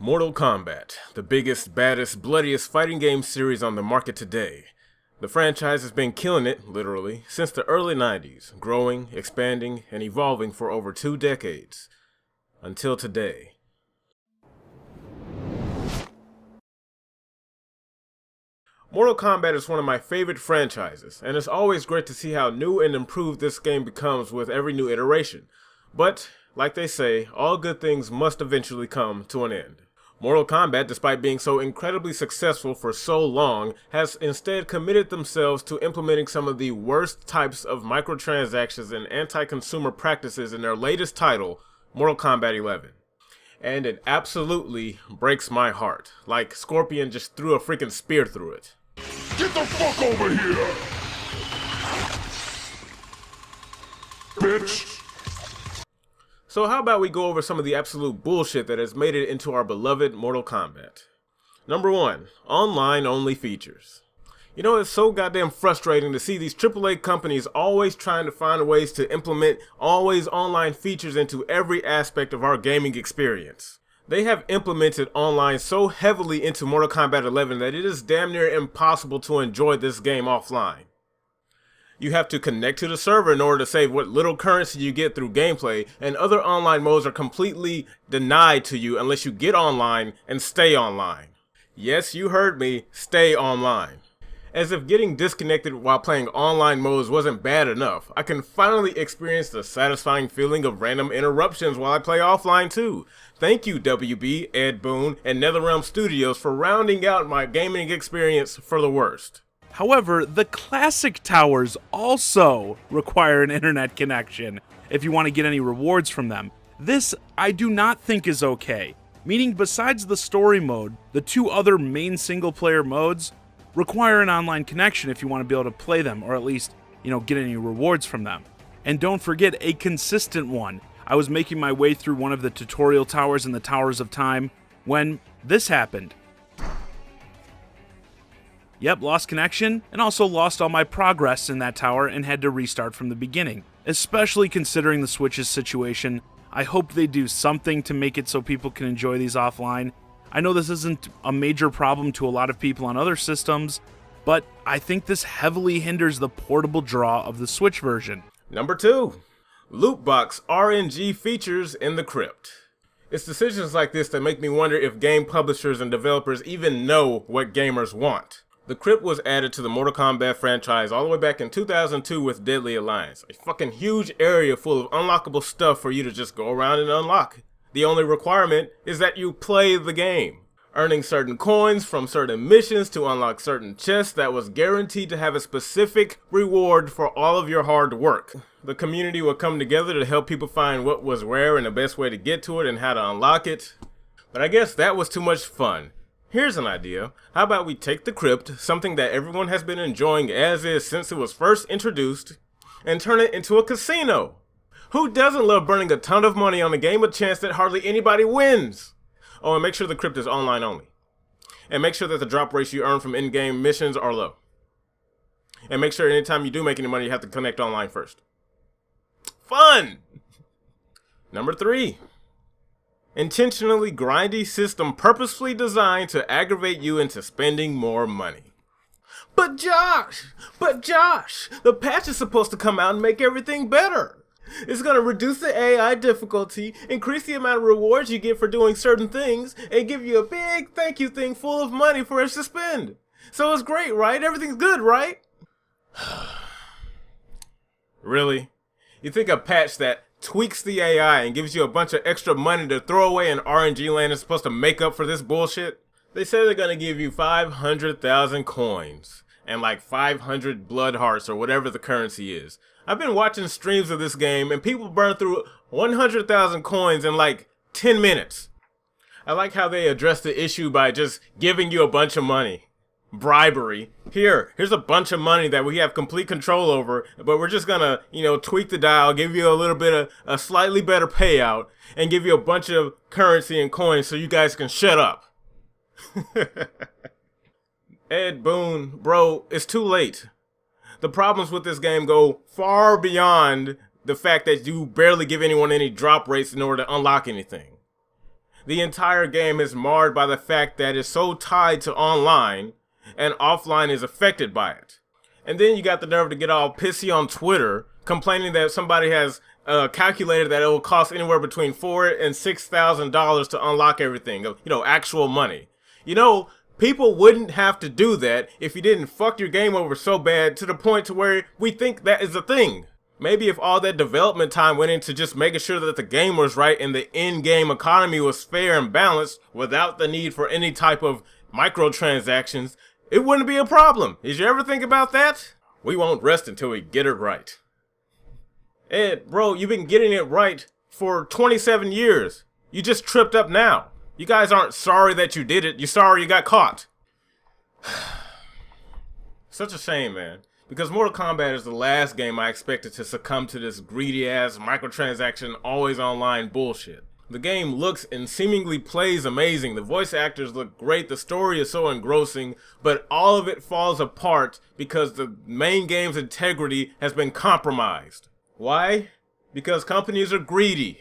Mortal Kombat, the biggest, baddest, bloodiest fighting game series on the market today. The franchise has been killing it, literally, since the early 90s, growing, expanding, and evolving for over 2 decades. Until today. Mortal Kombat is one of my favorite franchises, and it's always great to see how new and improved this game becomes with every new iteration. But, like they say, all good things must eventually come to an end. Mortal Kombat, despite being so incredibly successful for so long, has instead committed themselves to implementing some of the worst types of microtransactions and anti-consumer practices in their latest title, Mortal Kombat 11. And it absolutely breaks my heart, like Scorpion just threw a freaking spear through it. Get the fuck over here! Bitch! So how about we go over some of the absolute bullshit that has made it into our beloved Mortal Kombat. Number 1, online-only features. You know, it's so goddamn frustrating to see these AAA companies always trying to find ways to implement always online features into every aspect of our gaming experience. They have implemented online so heavily into Mortal Kombat 11 that it is damn near impossible to enjoy this game offline. You have to connect to the server in order to save what little currency you get through gameplay, and other online modes are completely denied to you unless you get online and stay online. Yes, you heard me, stay online. As if getting disconnected while playing online modes wasn't bad enough, I can finally experience the satisfying feeling of random interruptions while I play offline too. Thank you WB, Ed Boon, and NetherRealm Studios for rounding out my gaming experience for the worst. However, the classic towers also require an internet connection if you want to get any rewards from them. This I do not think is okay, meaning besides the story mode, the 2 other main single-player modes require an online connection if you want to be able to play them, or at least, get any rewards from them. And don't forget a consistent one. I was making my way through one of the tutorial towers in the Towers of Time when this happened. Yep, lost connection, and also lost all my progress in that tower and had to restart from the beginning. Especially considering the Switch's situation, I hope they do something to make it so people can enjoy these offline. I know this isn't a major problem to a lot of people on other systems, but I think this heavily hinders the portable draw of the Switch version. Number 2, loot box RNG features in the Crypt. It's decisions like this that make me wonder if game publishers and developers even know what gamers want. The Crypt was added to the Mortal Kombat franchise all the way back in 2002 with Deadly Alliance, a fucking huge area full of unlockable stuff for you to just go around and unlock. The only requirement is that you play the game, earning certain coins from certain missions to unlock certain chests that was guaranteed to have a specific reward for all of your hard work. The community would come together to help people find what was rare and the best way to get to it and how to unlock it. But I guess that was too much fun. Here's an idea. How about we take the Crypt, something that everyone has been enjoying as is since it was first introduced, and turn it into a casino? Who doesn't love burning a ton of money on a game with a chance that hardly anybody wins? Oh, and make sure the Crypt is online only. And make sure that the drop rates you earn from in-game missions are low. And make sure anytime you do make any money, you have to connect online first. Fun! Number 3. Intentionally grindy system purposefully designed to aggravate you into spending more money. But Josh, the patch is supposed to come out and make everything better. It's going to reduce the AI difficulty, increase the amount of rewards you get for doing certain things, and give you a big thank you thing full of money for us to spend. So it's great, right? Everything's good, right? Really? You think a patch that tweaks the AI and gives you a bunch of extra money to throw away in RNG land is supposed to make up for this bullshit? They say they're gonna give you 500,000 coins and like 500 blood hearts or whatever the currency is. I've been watching streams of this game and people burn through 100,000 coins in like 10 minutes. I like how they address the issue by just giving you a bunch of money. Bribery. Here's a bunch of money that we have complete control over, but we're just gonna, tweak the dial, give you a little bit of a slightly better payout, and give you a bunch of currency and coins so you guys can shut up. Ed Boon, bro, it's too late. The problems with this game go far beyond the fact that you barely give anyone any drop rates in order to unlock anything. the entire game is marred by the fact that it's so tied to online and offline is affected by it. And then you got the nerve to get all pissy on Twitter complaining that somebody has calculated that it will cost anywhere between $4,000 and $6,000 to unlock everything, you know, actual money. You know, people wouldn't have to do that if you didn't fuck your game over so bad to the point to where we think that is a thing. Maybe if all that development time went into just making sure that the game was right and the in-game economy was fair and balanced without the need for any type of microtransactions, it wouldn't be a problem. Did you ever think about that? We won't rest until we get it right. Ed, bro, you've been getting it right for 27 years. You just tripped up now. You guys aren't sorry that you did it. You're sorry you got caught. Such a shame, man. Because Mortal Kombat is the last game I expected to succumb to this greedy-ass microtransaction, always online bullshit. The game looks and seemingly plays amazing. The voice actors look great. The story is so engrossing. But all of it falls apart because the main game's integrity has been compromised. Why? Because companies are greedy.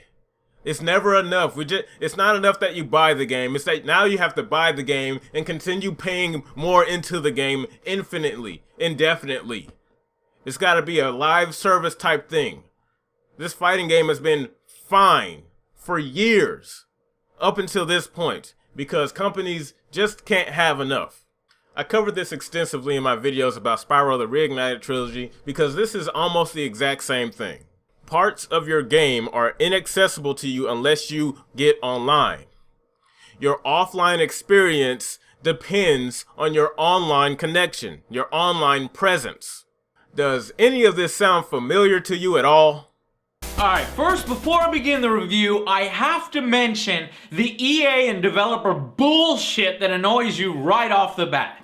It's never enough. It's not enough that you buy the game. It's that now you have to buy the game and continue paying more into the game infinitely, indefinitely. It's got to be a live service type thing. This fighting game has been fine for years up until this point because companies just can't have enough. I covered this extensively in my videos about Spyro the Reignited Trilogy because this is almost the exact same thing. Parts of your game are inaccessible to you unless you get online. Your offline experience depends on your online connection, your online presence. Does any of this sound familiar to you at all? Alright, first, before I begin the review, I have to mention the EA and developer bullshit that annoys you right off the bat.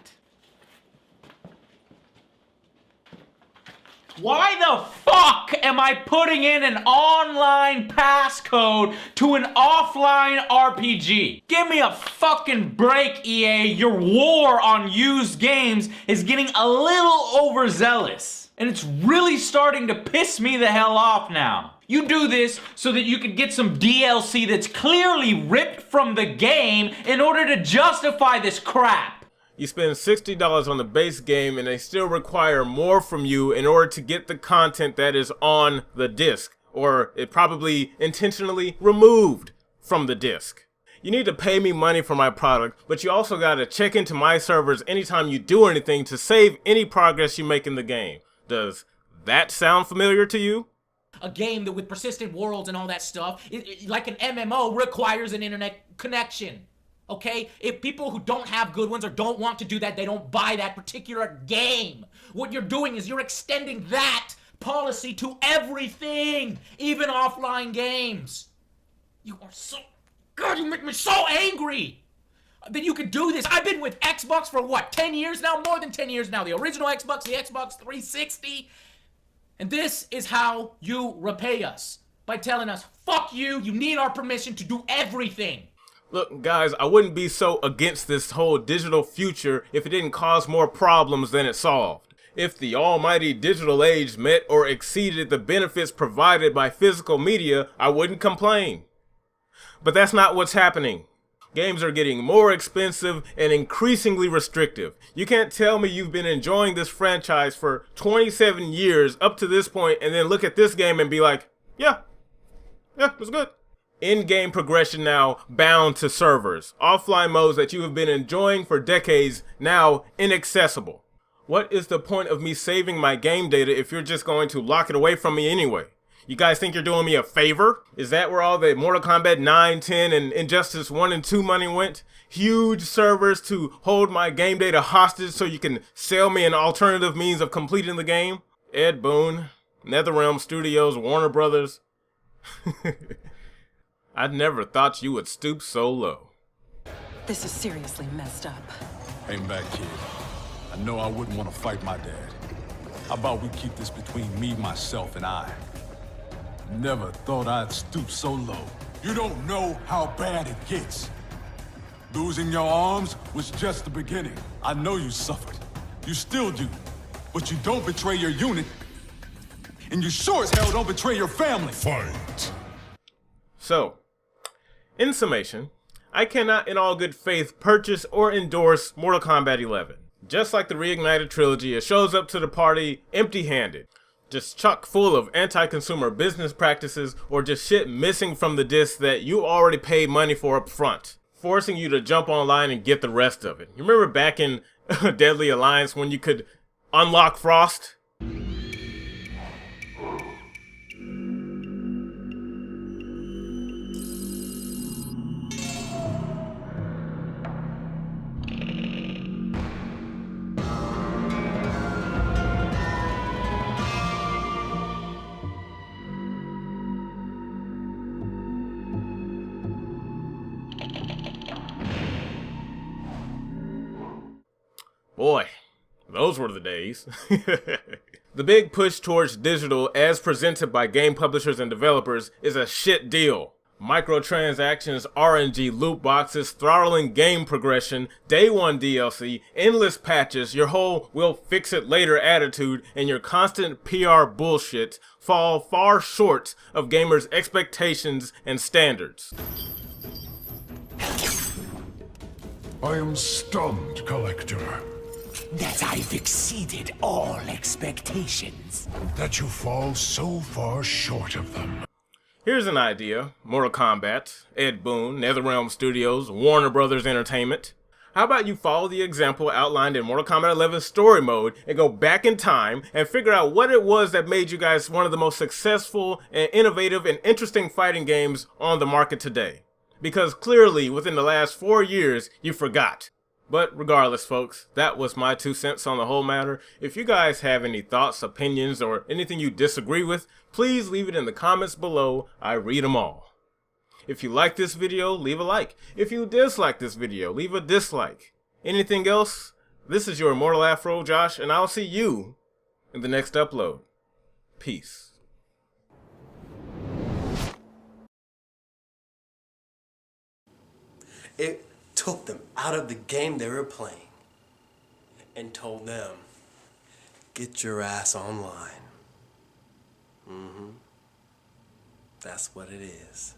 Why the fuck am I putting in an online passcode to an offline RPG? Give me a fucking break, EA. Your war on used games is getting a little overzealous. And it's really starting to piss me the hell off now. You do this so that you can get some DLC that's clearly ripped from the game in order to justify this crap. You spend $60 on the base game and they still require more from you in order to get the content that is on the disc, or it probably intentionally removed from the disc. You need to pay me money for my product, but you also gotta check into my servers anytime you do anything to save any progress you make in the game. Does that sound familiar to you? A game that with persistent worlds and all that stuff, like an MMO, requires an internet connection. Okay? If people who don't have good ones or don't want to do that, they don't buy that particular game. What you're doing is you're extending that policy to everything, even offline games. You are so... God, you make me so angry that you could do this. I've been with Xbox for what, 10 years now? More than 10 years now. The original Xbox, the Xbox 360. And this is how you repay us. By telling us, fuck you, you need our permission to do everything. Look, guys, I wouldn't be so against this whole digital future if it didn't cause more problems than it solved. If the almighty digital age met or exceeded the benefits provided by physical media, I wouldn't complain. But that's not what's happening. Games are getting more expensive and increasingly restrictive. You can't tell me you've been enjoying this franchise for 27 years up to this point and then look at this game and be like, yeah, it was good. In-game progression now bound to servers. Offline modes that you have been enjoying for decades now inaccessible. What is the point of me saving my game data if you're just going to lock it away from me anyway? You guys think you're doing me a favor? Is that where all the Mortal Kombat 9, 10, and Injustice 1 and 2 money went? Huge servers to hold my game data hostage so you can sell me an alternative means of completing the game? Ed Boon, NetherRealm Studios, Warner Brothers. I never thought you would stoop so low. This is seriously messed up. Hang back, kid. I know I wouldn't want to fight my dad. How about we keep this between me, myself, and I? Never thought I'd stoop so low. You don't know how bad it gets. Losing your arms was just the beginning. I know you suffered. You still do. But you don't betray your unit. And you sure as hell don't betray your family. So, in summation, I cannot in all good faith purchase or endorse Mortal Kombat 11. Just like the Reignited trilogy, it shows up to the party empty-handed. Just chock full of anti-consumer business practices or just shit missing from the disc that you already paid money for up front, forcing you to jump online and get the rest of it. You remember back in Deadly Alliance when you could unlock Frost? Boy, those were the days. The big push towards digital as presented by game publishers and developers is a shit deal. Microtransactions, RNG, loot boxes, throttling game progression, day one DLC, endless patches, your whole we'll fix it later attitude, and your constant PR bullshit fall far short of gamers' expectations and standards. I am stunned, Collector, that I've exceeded all expectations. that you fall so far short of them. Here's an idea. Mortal Kombat, Ed Boon, NetherRealm Studios, Warner Brothers Entertainment. How about you follow the example outlined in Mortal Kombat 11 story mode and go back in time and figure out what it was that made you guys one of the most successful and innovative and interesting fighting games on the market today. Because clearly within the last 4 years you forgot. But regardless, folks, that was my 2 cents on the whole matter. If you guys have any thoughts, opinions, or anything you disagree with, please leave it in the comments below. I read them all. If you like this video, leave a like. If you dislike this video, leave a dislike. Anything else? This is your Immortal Afro, Josh, and I'll see you in the next upload. Peace. It took them out of the game they were playing and told them, get your ass online. That's what it is.